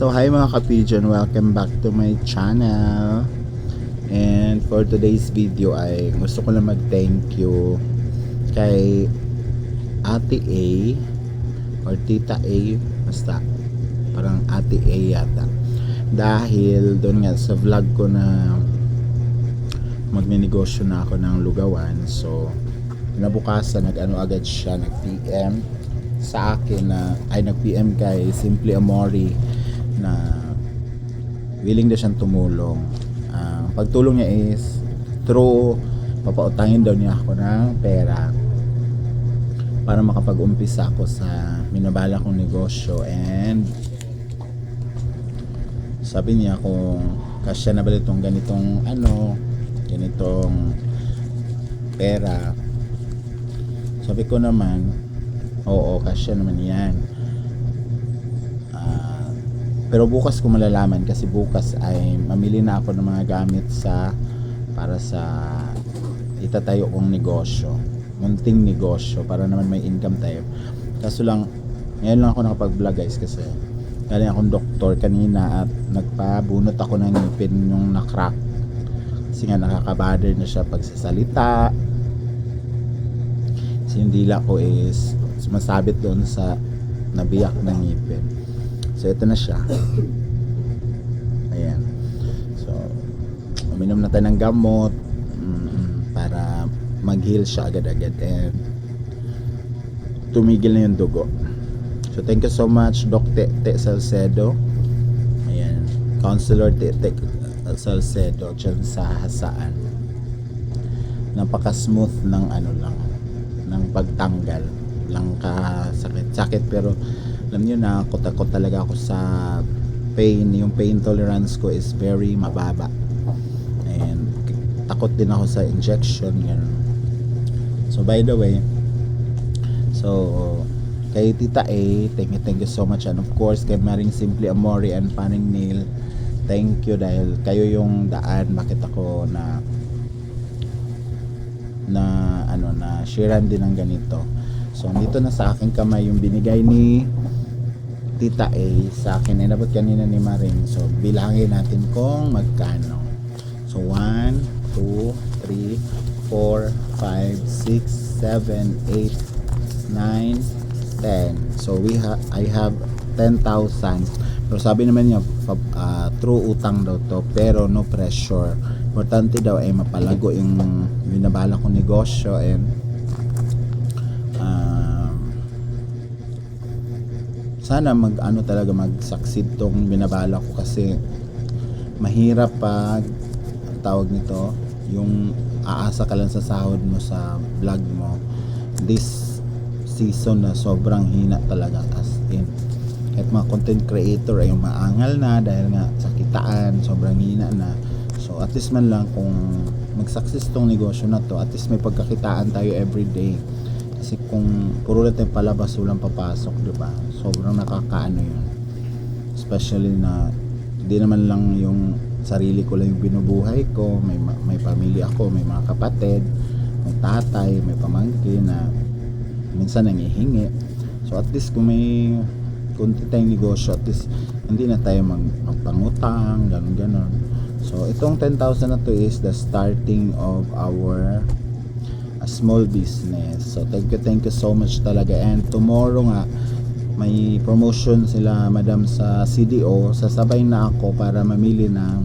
So hi mga ka-pigeon, welcome back to my channel. And for today's video ay gusto ko lang mag-thank you kay Ate A or Tita A, basta parang Ate A yata. Dahil doon nga sa vlog ko na magnenegosyo na ako ng lugawan. So nabukasan nag-ano agad siya, nag-PM sa akin na nag-PM kay Simply Amori na willing na siyang tumulong. Pagtulong niya is through papautangin daw niya ako ng pera para makapag-umpisa ako sa minabala kong negosyo. And sabi niya kung kasya na ba itong ganitong pera. Sabi ko naman oo, kasya naman yan. Pero bukas ko malalaman kasi bukas ay mamili na ako ng mga gamit para sa itatayo kong negosyo, munting negosyo, para naman may income tayo. Kaso lang ngayon lang ako nakapag-vlog guys kasi galing akong doktor kanina at nagpabunot ako ng ngipin yung na-crack kasi nga nakaka-bother na siya pagsasalita. Kasi yung dila ko is sumasabit doon sa nabiyak ng ngipin. So ito na siya. Ayan. So uminom na tayo ng gamot para mag-heal siya agad-agad and tumigil na yung dugo. So thank you so much Doc Te Salcedo. Ayan, Counselor Te Salcedo dyan sa Hasaan. Napaka-smooth ng ng pagtanggal lang sakit pero alam niyo na takot talaga ako sa pain. Yung pain tolerance ko is very mababa and takot din ako sa injection ganun. So by the way, so kay Tita A, thank you so much, and of course kay Maring Simply Amori and Paning Nail, thank you dahil kayo yung daan bakit ako na sharean din ng ganito. So dito na sa aking kamay yung binigay ni Tita A sa akin, inabot kanina ni Maring. So bilangin natin kung magkano. So 1, 2, 3, 4, 5, 6, 7, 8, 9, 10. So I have 10,000. Pero sabi naman niya true utang daw to pero no pressure. Importante daw ay mapalago yung binabala kong negosyo and sana talaga mag-succeed tong binabala ko kasi mahirap pag tawag nito yung aasa ka lang sa sahod mo sa vlog mo. This season na sobrang hina talaga as in. Kahit mga content creator ay maangal na dahil nga sa kitaan sobrang hina na. So at least man lang kung mag-success tong negosyo na to, at least may pagkakitaan tayo everyday. Kasi kung puro lang tayong palabas walang papasok, diba? Sobrang nakakaano yun. Especially na hindi naman lang yung sarili ko lang yung binubuhay ko, may pamilya ako, may mga kapatid, may tatay, may pamangkin na minsan nangihingi. So at least kung may kunti tayong negosyo, at least hindi na tayo magpangutang, ganun. So itong 10,000 na to is the starting of our a small business. So thank you so much talaga. And tomorrow nga may promotion sila madam sa CDO, sasabay na ako para mamili ng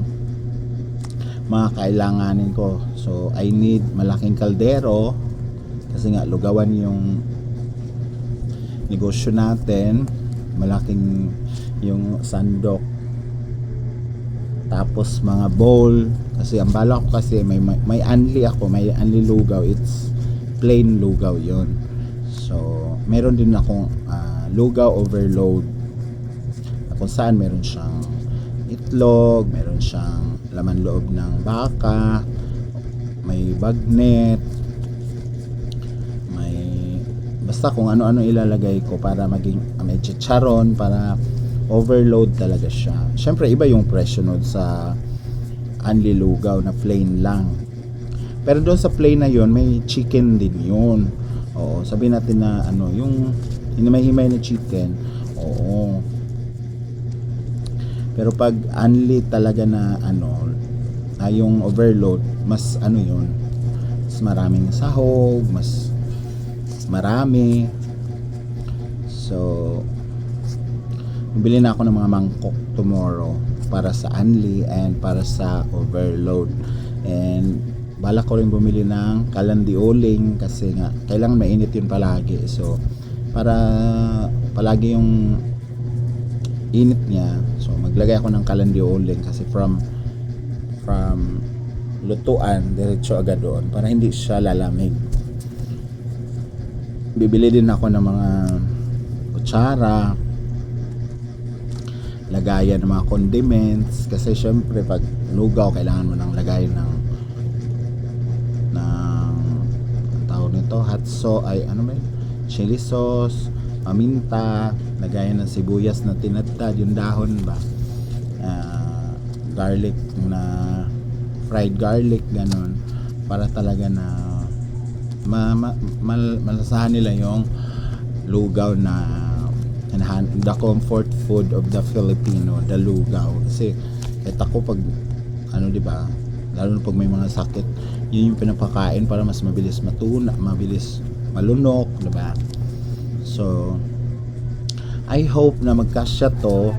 mga kailanganin ko. So I need malaking kaldero kasi nga lugawan yung negosyo natin, malaking yung sandok, tapos mga bowl kasi ang bala ko kasi may anli lugaw, it's plain lugaw yon. So meron din akong lugaw overload kung saan meron siyang itlog, meron siyang laman loob ng baka, may bagnet, may basta kung ano-ano ilalagay ko para maging may chicharon, para overload talaga siya. Syempre iba yung presyo nun sa anli lugaw na plain lang, pero doon sa plain na yon may chicken din yun. Oo, sabihin natin na yung hinimay-himay na chicken. Oo, Pero pag unli talaga na ano, yung overload, mas ano yun, mas maraming sahog, mas marami. So bibili na ako ng mga mangkok tomorrow para sa unli and para sa overload. And balak ko rin bumili ng kalandioling kasi nga kailangan mainit yun palagi. So para palagi yung init niya, so maglagay ako ng kalandioling kasi from lutuan diretso agad doon para hindi siya lalamig. Bibili din ako ng mga kutsara, lagayan ng mga condiments kasi syempre pag lugaw kailangan mo ng lagayan ng tawag nito hot sauce, ay ano ba yun? Chili sauce, paminta, lagayan ng sibuyas na tinadtad, yung dahon ba, garlic na fried garlic, ganon, para talaga na malasahan nila yung lugaw na the comfort food of the Filipino, the lugaw. Kasi kahit ako pag ano, di ba, lalo na pag may mga sakit, yun yung pinapakain para mas mabilis matuna, mabilis malunok, di ba? So I hope na magkasya to.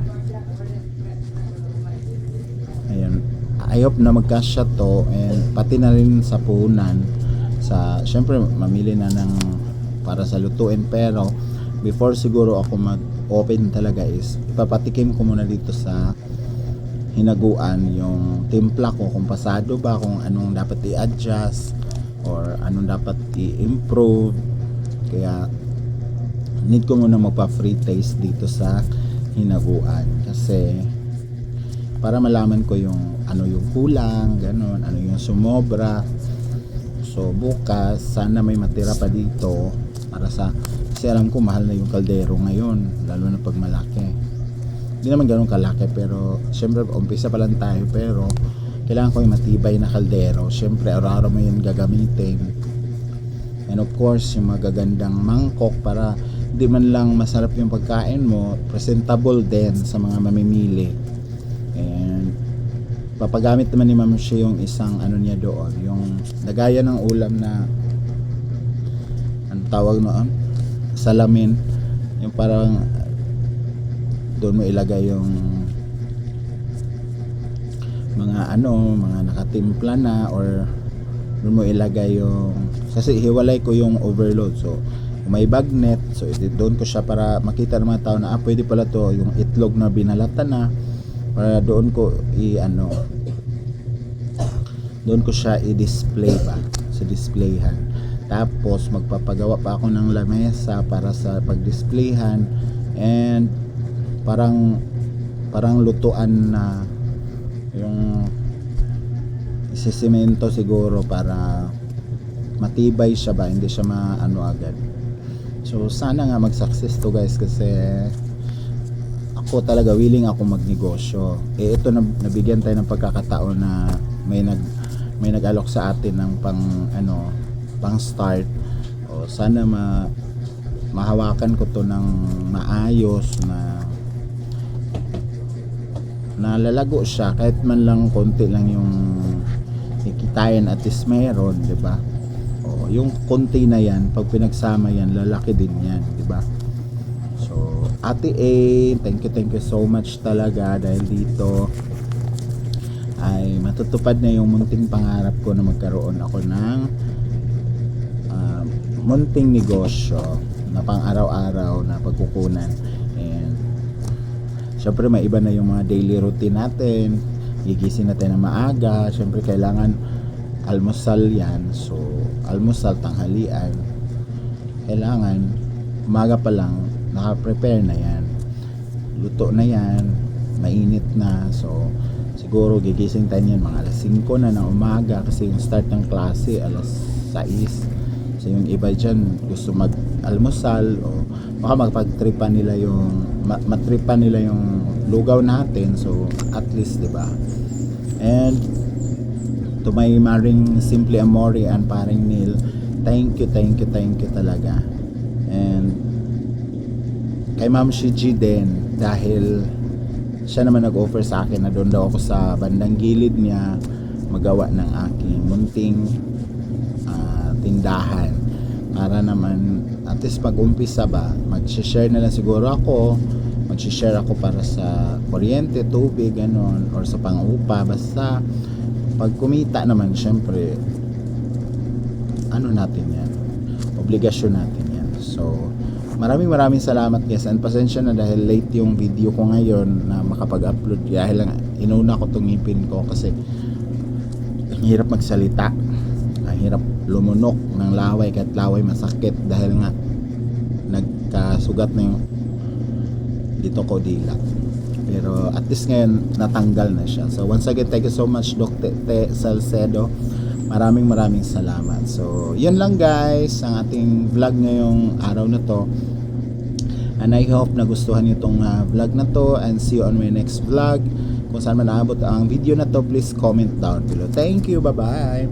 Ayun, I hope na magkasya to, and pati na rin sa punan, sa syempre mamili na ng para sa lutuin. Pero before siguro ako mag-open talaga is ipapatikim ko muna dito sa hinaguan yung timpla ko, kung pasado ba, kung anong dapat i-adjust or anong dapat i-improve. Kaya need ko muna magpa-free taste dito sa hinaguan kasi para malaman ko yung ano yung kulang, ganon, ano yung sumobra. So bukas sana may matira pa dito para sa, kasi alam ko mahal na yung kaldero ngayon, lalo na pag malaki. Hindi naman ganoon kalaki, pero syempre umpisa pa lang tayo, pero kailangan ko yung matibay na kaldero. Syempre araw-araw mo yun gagamitin. And of course yung magagandang mangkok para di man lang masarap yung pagkain mo, presentable din sa mga mamimili. And papagamit naman ni Ma'am siya yung isang ano niya doon, yung lagayan ng ulam na ang tawag noon, salamin, yung parang doon mo ilagay yung mga ano, mga nakatimpla na, or doon mo ilagay yung, kasi hiwalay ko yung overload, so may bagnet, so doon ko siya para makita ng mga tao na pwede pala to, yung itlog na binalatan na, para doon ko doon ko siya i-display ba sa displayhan. Tapos magpapagawa pa ako ng lamesa para sa pag-displayhan, and parang lutuan na yung isisemento siguro para matibay siya ba, hindi siya maano agad. So sana nga mag-success to guys, kasi ako talaga willing ako magnegosyo. Ito na, nabigyan tayo ng pagkakataon na may nag-alok sa atin ng pang start. O sana mahawakan ko to ng maayos, na lalago siya, kahit man lang konti lang yung kikitain, at least meron, 'di ba? O yung konti na yan, pag pinagsama yan, lalaki din yan, 'di ba? So Ate A, thank you so much talaga, dahil dito ay matutupad na yung munting pangarap ko na magkaroon ako ng munting negosyo na pang araw-araw na pagkukunan. And syempre may iba na yung mga daily routine natin, gigising natin na maaga, syempre kailangan almusal yan, so almusal, tanghalian, kailangan umaga pa lang naka-prepare na yan, luto na yan, mainit na. So siguro gigising tayo yan mga alas 5 na ng umaga, kasi yung start ng klase alas 6. So yung iba dyan gusto mag-almusal, o baka magpagtripan nila yung matripan nila yung lugaw natin. So at least, di ba? And to my maring Simply Amore and paring Neil, thank you talaga. And kay Ma'am Shiji din, dahil siya naman nag-offer sa akin na doon daw ako sa bandang gilid niya magawa ng aking munting tindahan para naman at least mag-umpisa ba, mag-share na lang siguro ako, mag-share ako para sa kuryente, tubig, ganon, or sa pang-upa, basta pag kumita naman syempre ano natin yan, obligasyon natin yan. So maraming salamat guys, and pasensya na dahil late yung video ko ngayon na makapag-upload dahil lang inuna ko tong ngipin ko kasi ang hirap magsalita, ang hirap lumunok ng laway kahit laway masakit dahil nga nagkasugat na yung dito ko dila, pero at least ngayon natanggal na siya. So once again, thank you so much Doc Tete Salcedo, maraming salamat. So yun lang guys ang ating vlog ngayong araw na to, and I hope nagustuhan niyo tong vlog na to, and see you on my next vlog. Kung saan man naabot ang video na to, please comment down below. Thank you, bye bye.